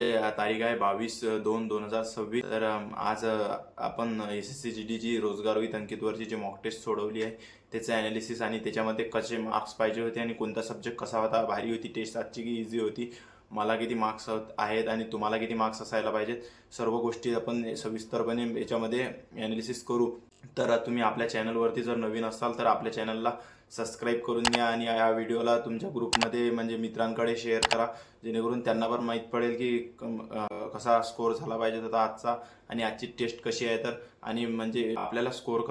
तारीख आहे 22/2/2026. तर आज आपण SSC GDची रोजगार विथ अंकितवरची जी मॉक टेस्ट सोडवली आहे त्याचं ॲनालिसिस आणि त्याच्यामध्ये कसे मार्क्स पाहिजे होते आणि कोणता सब्जेक्ट कसा होता, भारी होती टेस्ट आजची की इझी होती, मला किती मार्क्स आहेत आणि तुम्हाला किती मार्क्स असायला पाहिजेत, सर्व गोष्टी आपण सविस्तरपणे याच्यामध्ये ॲनालिसिस करू. तर तुम्ही आपल्या चॅनलवरती जर नवीन असाल तर आपल्या चॅनलला सबस्क्राईब करून घ्या आणि या व्हिडिओला तुमच्या ग्रुपमध्ये म्हणजे मित्रांकडे शेअर करा, जेणेकरून त्यांना पण माहीत पडेल की कसा स्कोअर झाला पाहिजे होता आजचा आणि आजची टेस्ट कशी आहे. तर आणि म्हणजे आपल्याला स्कोअर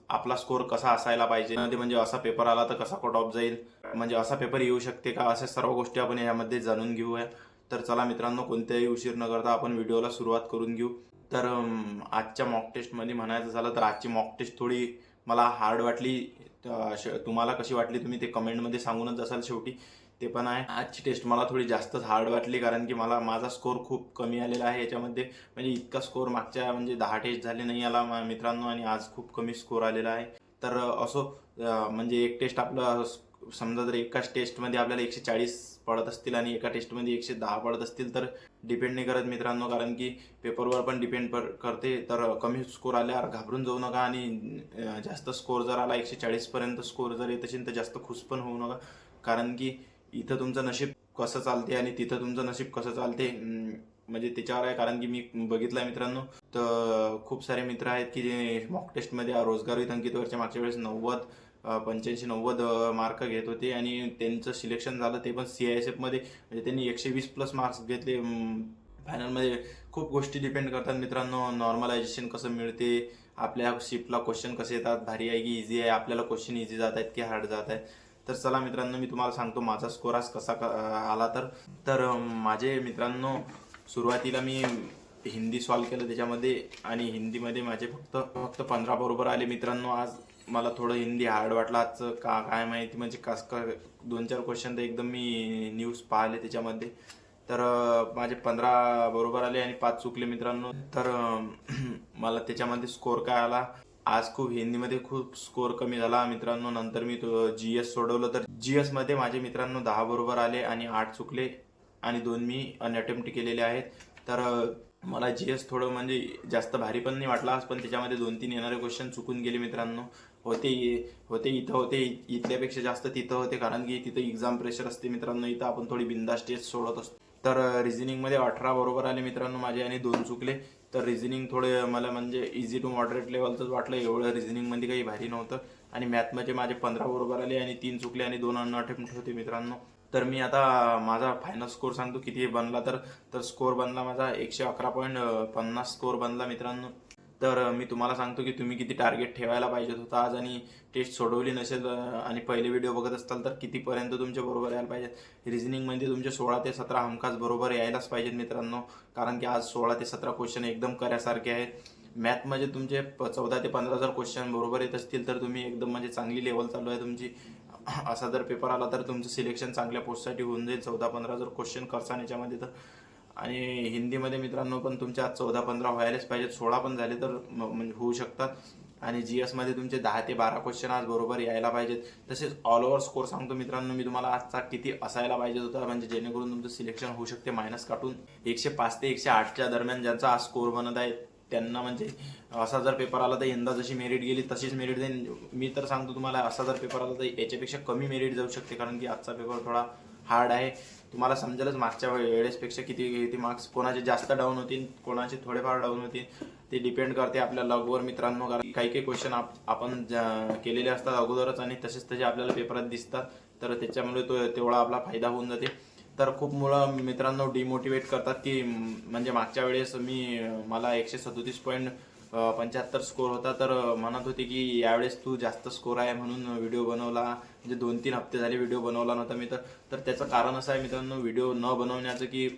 आपला स्कोअर कसा असायला पाहिजे, म्हणजे असा पेपर आला तर कसा कट ऑफ जाईल, म्हणजे असा पेपर येऊ शकते का, अशा सर्व गोष्टी आपण यामध्ये जाणून घेऊया. तर चला मित्रांनो, कोणत्याही उशीर न करता आपण व्हिडिओला सुरुवात करून घेऊ. तर आजच्या मॉक टेस्टमध्ये म्हणायचं झालं तर आजची मॉक टेस्ट थोडी मला हार्ड वाटली. तुम्हाला कशी वाटली तुम्ही ते कमेंटमध्ये सांगूनच जासाल शेवटी. ते पण आहे, आजची टेस्ट मला थोडी जास्तच हार्ड वाटली कारण की माझा स्कोअर खूप कमी आलेला आहे याच्यामध्ये. म्हणजे इतका स्कोअर मागच्या म्हणजे 10 टेस्ट झाले नाही आला मित्रांनो, आणि आज खूप कमी स्कोअर आलेला आहे. तर असो, म्हणजे एक टेस्ट आपलं समजा जर एकाच टेस्टमध्ये आपल्याला 140 पडत असतील आणि एका टेस्टमध्ये 110 पडत असतील तर डिपेंड नाही करत मित्रांनो, कारण की पेपरवर पण डिपेंड करते. तर कमी स्कोअर आल्यावर घाबरून जाऊ नका आणि जास्त स्कोअर जर आला 140पर्यंत स्कोअर जर येत असेल तर जास्त खुश पण होऊ नका, कारण की इथं तुमचं नशीब कसं चालते आणि तिथं तुमचं नशीब कसं चालते म्हणजे त्याच्यावर आहे. कारण की मी बघितलं आहे मित्रांनो, तर खूप सारे मित्र आहेत की जे मॉक टेस्टमध्ये रोजगार विथ अंकितवरच्या मागच्या वेळेस 85-90 मार्क घेत होते आणि त्यांचं सिलेक्शन झालं, ते पण CISF मध्ये. म्हणजे त्यांनी 120+ मार्क्स घेतले फायनलमध्ये. खूप गोष्टी डिपेंड करतात मित्रांनो, नॉर्मलायझेशन कसं मिळते, आपल्या शिफ्टला क्वेश्चन कसे येतात, भारी आहे की इझी आहे, आपल्याला क्वेश्चन इझी जात आहेत की हार्ड जात आहेत. तर चला मित्रांनो, मी तुम्हाला सांगतो माझा स्कोअर आज कसा आला. तर माझे मित्रांनो, सुरुवातीला मी हिंदी सॉल्व केलं त्याच्यामध्ये, आणि हिंदीमध्ये माझे फक्त 15 बरोबर आले मित्रांनो. आज मला थोडं हिंदी हार्ड वाटलं आजचं, काय माहिती, म्हणजे का 2-4 क्वेश्चन तर एकदम मी न्यूज पाहिले त्याच्यामध्ये. तर माझे 15 बरोबर आले आणि 5 चुकले मित्रांनो. तर मला त्याच्यामध्ये स्कोअर काय आला, आज हिंदीमध्ये खूप स्कोअर कमी झाला मित्रांनो. नंतर मी GS सोडवलं, तर GS मध्ये माझे मित्रांनो 10 बरोबर आले आणि 8 चुकले आणि 2 मी अनअटेम्प्ट केलेले आहेत. तर मला GS थोडं म्हणजे जास्त भारी पण नाही वाटला, पण त्याच्यामध्ये 2-3 येणारे क्वेश्चन चुकून गेले मित्रांनो. होते इथल्यापेक्षा जास्त तिथं होते, कारण की तिथं एक्झाम प्रेशर असते मित्रांनो. इथं आपण थोडी बिंदास टेस्ट सोडत असतो. तर रिझनिंगमध्ये 18 बरोबर आले मित्रांनो माझे आणि 2 चुकले. तर रिझनिंग थोडे मला म्हणजे इझी टू मॉडरेट लेवलचंच वाटलं, एवढं रिझनिंगमध्ये काही भारी नव्हतं. आणि मॅथमध्ये माझे 15 बरोबर आले आणि 3 चुकले आणि 2 अनअटेम्प्ट होते मित्रांनो. तर मी आता माझा फायनल स्कोअर सांगतो किती बनला. तर स्कोअर बनला माझा 111.50 स्कोअर बनला मित्रांनो. तर मी तुम्हाला सांगतो की तुम्ही किती टार्गेट ठेवायला पाहिजे होता आज, आणि टेस्ट सोडवली नसेल आणि पहिले व्हिडिओ बघत असताल तर कितीपर्यंत तुमच्या बरोबर यायला पाहिजे. रिझनिंगमध्ये तुमचे 16 ते 17 हमखास बरोबर यायलाच पाहिजेत मित्रांनो, कारण की आज 16 ते 17 क्वेश्चन एकदम करासारखे आहेत. मॅथमध्ये तुमचे 14 ते 15 जर क्वेश्चन बरोबर येत असतील तर तुम्ही एकदम म्हणजे चांगली लेवल चालू आहे तुमची. असा जर पेपर आला तर तुमचं सिलेक्शन चांगल्या पोस्टसाठी होऊन जाईल, 14-15 जर क्वेश्चन करसान याच्यामध्ये तर. आणि हिंदीमध्ये मित्रांनो पण तुमच्या 14-15 व्हायलाच पाहिजेत, 16 पण झाले तर म्हणजे होऊ शकतात. आणि GS मध्ये तुमचे 10 ते 12 क्वेश्चन आज बरोबर यायला पाहिजेत. तसेच ऑल ओव्हर स्कोअर सांगतो मित्रांनो मी तुम्हाला आजचा किती असायला पाहिजे होता, म्हणजे जेणेकरून तुमचं सिलेक्शन होऊ शकते मायनस काटून. 105 ते 108च्या दरम्यान ज्यांचा आज स्कोअर बनत आहे त्यांना, म्हणजे असा जर पेपर आला तर यंदा जशी मेरिट गेली तशीच मेरिट जाईल. मी तर सांगतो तुम्हाला, असा जर पेपर आला तर याच्यापेक्षा कमी मेरिट जाऊ शकते, कारण की आजचा पेपर थोडा हार्ड आहे. तुम्हाला समजेलच मागच्या वेळेसपेक्षा किती मार्क्स कोणाचे जास्त डाऊन होतील, कोणाचे थोडेफार डाऊन होतील. ते डिपेंड करते आपल्या लकवर मित्रांनो, कारण काही क्वेश्चन आपण केलेले असतात अगोदरच आणि तसे आपल्याला पेपरात दिसतात, तर त्याच्यामुळे तेवढा आपला फायदा होऊन जाते. तर खूप मुलं मित्रांनो डिमोटिवेट करतात की म्हणजे मागच्या वेळेस मला 137.75 स्कोअर होता, तर म्हणत होते की यावेळेस तू जास्त स्कोअर आहे म्हणून व्हिडिओ बनवला, म्हणजे 2-3 हप्ते झाले व्हिडिओ बनवला नव्हता मी. तर त्याचं कारण असं आहे मित्रांनो व्हिडिओ न बनवण्याचं, की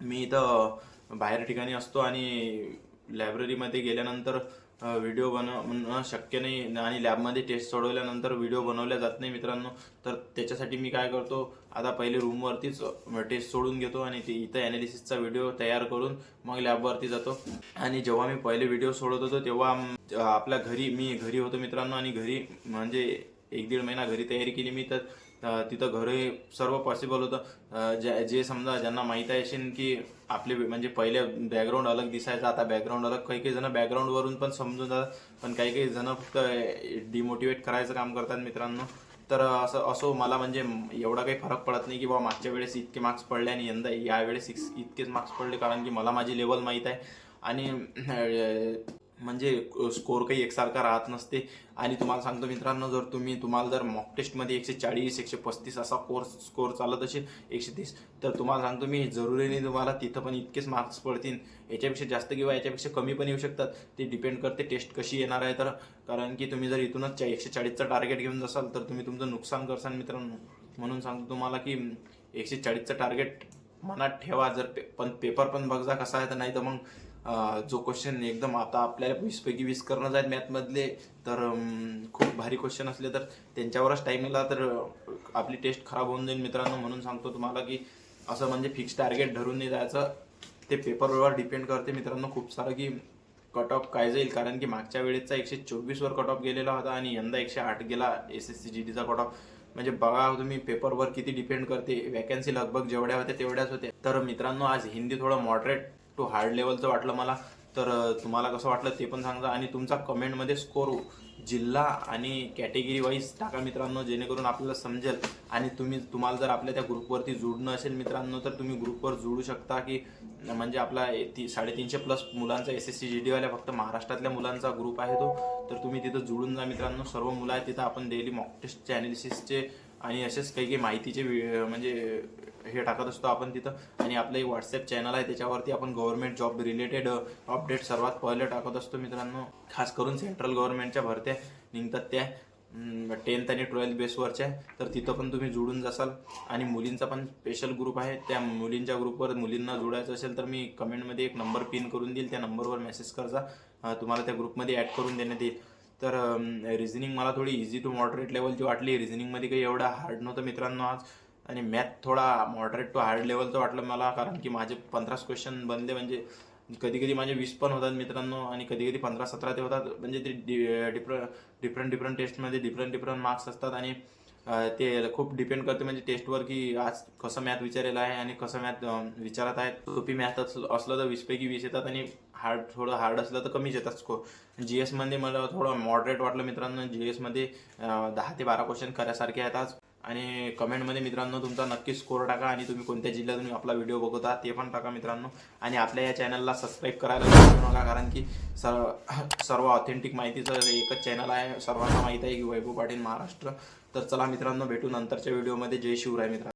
मी इथं बाहेर ठिकाणी असतो आणि लायब्ररीमध्ये गेल्यानंतर व्हिडिओ बनवणं शक्य नाही, आणि लॅबमध्ये टेस्ट सोडवल्यानंतर व्हिडिओ बनवल्या जात नाही मित्रांनो. तर त्याच्यासाठी मी काय करतो, आता पहिले रूमवरतीच टेस्ट सोडून घेतो आणि ते इथं ॲनालिसिसचा व्हिडिओ तयार करून मग लॅबवरती जातो. आणि जेव्हा मी पहिले व्हिडिओ सोडत होतो तेव्हा आपल्या मी घरी होतो मित्रांनो, आणि घरी म्हणजे 1-1.5 महिना घरी तयारी केली मी. तर तिथं घरी सर्व पॉसिबल होतं. जे समजा ज्यांना माहीत आहे असेल की आपले म्हणजे पहिले बॅकग्राऊंड अलग दिसायचं, आता बॅकग्राऊंड अलग. काही काही जण बॅकग्राऊंडवरून पण समजून जातात, पण काही काही जण फक्त डिमोटिवेट करायचं काम करतात मित्रांनो. तर असो मला म्हणजे एवढा काही फरक पडत नाही की बाबा मागच्या वेळेस इतके मार्क्स पडले आणि यंदा यावेळेस इतकेच मार्क्स पडले, कारण की मला माझी लेवल माहीत आहे. आणि म्हणजे स्कोर काही एकसारखा राहत नसते. आणि तुम्हाला सांगतो मित्रांनो, जर तुम्हाला जर मॉक टेस्टमध्ये 140 135 असा स्कोर चालत असेल, 130, तर तुम्हाला सांगतो मी जरुरी नाही तुम्हाला तिथं पण इतकेच मार्क्स पडतील. याच्यापेक्षा जास्त किंवा याच्यापेक्षा कमी पण येऊ शकतात. ते डिपेंड करते टेस्ट कशी येणार आहे. तर कारण की तुम्ही जर इथूनच 140चं टार्गेट घेऊन जासाल तर तुम्ही तुमचं नुकसान करसाल मित्रांनो. म्हणून सांगतो तुम्हाला की 140चं टार्गेट मनात ठेवा. पण पेपर पण बघा कसा आहे, तर नाही तर मग जो क्वेश्चन एकदम आता आपल्याला 20पैकी 20 करणं आहेत मॅथमधले, तर खूप भारी क्वेश्चन असले तर त्यांच्यावरच टाईम गेला तर आपली टेस्ट खराब होऊन जाईल मित्रांनो. म्हणून सांगतो तुम्हाला की असं म्हणजे फिक्स टार्गेट धरून नाही जायचं. ते पेपरवर डिपेंड करते मित्रांनो खूप सारं की कट ऑफ काय जाईल. कारण की मागच्या वेळेचा 124वर कट ऑफ गेलेला होता आणि यंदा 108 गेला SSC GDचा कट ऑफ. म्हणजे बघा तुम्ही पेपरवर किती डिपेंड करते. वॅकन्सी लगभग जेवढ्या होत्या तेवढ्याच होत्या. तर मित्रांनो आज हिंदी थोडं मॉडरेट टू हार्ड लेवलचं वाटलं मला. तर तुम्हाला कसं वाटलं ते पण सांगा. आणि तुमचा कमेंटमध्ये स्कोर जिल्हा आणि कॅटेगरी वाईज टाका मित्रांनो, जेणेकरून आपल्याला समजेल. आणि तुम्हाला जर आपल्या त्या ग्रुपवरती जोडणं असेल मित्रांनो, तर तुम्ही ग्रुपवर जोडू शकता. की म्हणजे आपला 350+ मुलांचा SSC GD वाल्या फक्त महाराष्ट्रातल्या मुलांचा ग्रुप आहे तो. तर तुम्ही तिथं जोडून जा मित्रांनो. सर्व मुलं आहेत तिथं. आपण डेली मॉक टेस्टचे ॲनालिसिसचे आणि असेच काही माहितीचे म्हणजे हे टाकत असतो आपण तिथं. आणि आपलं एक व्हॉट्सॲप चॅनल आहे, त्याच्यावरती आपण गव्हर्नमेंट जॉब रिलेटेड अपडेट सर्वात पहिले टाकत असतो मित्रांनो. खास करून सेंट्रल गव्हर्नमेंटच्या भरत्या निघतात त्या 10th आणि 12th बेसवरच्या. तर तिथं पण तुम्ही जोडून जासाल. आणि मुलींचा पण स्पेशल ग्रुप आहे. त्या मुलींच्या ग्रुपवर मुलींना जोडायचं असेल तर मी कमेंटमध्ये एक नंबर पिन करून देईल, त्या नंबरवर मेसेज करजा, तुम्हाला त्या ग्रुपमध्ये ॲड करून देण्यात येईल. तर रिझनिंग मला थोडी इझी टू मॉडरेट लेवलची वाटली. रिझनिंगमध्ये काही एवढा हार्ड नव्हतं मित्रांनो आज. आणि मॅथ थोडा मॉडरेट टू हार्ड लेवलचं वाटलं मला, कारण की माझे 15 क्वेश्चन बनले. म्हणजे कधी कधी माझे 20 पण होतात मित्रांनो, आणि कधी कधी 15-17 ते होतात. म्हणजे ते डिफरंट टेस्टमध्ये डिफरंट मार्क्स असतात. आणि ते खूप डिपेंड करते म्हणजे टेस्टवर की आज कसं मॅथ विचारेलं आहे आणि कसं मॅथ विचारत आहे. सोपी मॅथ असलं तर 20पैकी 20 येतात, आणि थोडं हार्ड असलं तर कमीच येतात स्कोर. GSमध्ये मला थोडं मॉडरेट वाटलं मित्रांनो. GSमध्ये 10 ते 12 क्वेश्चन करायसारखे आहेत आज. आणि कमेंटमध्ये मित्रांनो तुमचा नक्की स्कोर टाका. आणि तुम्ही कोणत्या जिल्ह्यातून आपला व्हिडिओ बघता ते पण टाका मित्रांनो. आणि आपल्या या चॅनलला सबस्क्राईब करायला विसरू नका, कारण की सर्व ऑथेंटिक माहितीचं एकच चॅनल आहे. सर्वांना माहीत आहे की वैभव पाटील महाराष्ट्र. तर चला मित्रांनो, भेटू नंतरच्या व्हिडिओमध्ये. जय शिवराय मित्रांनो.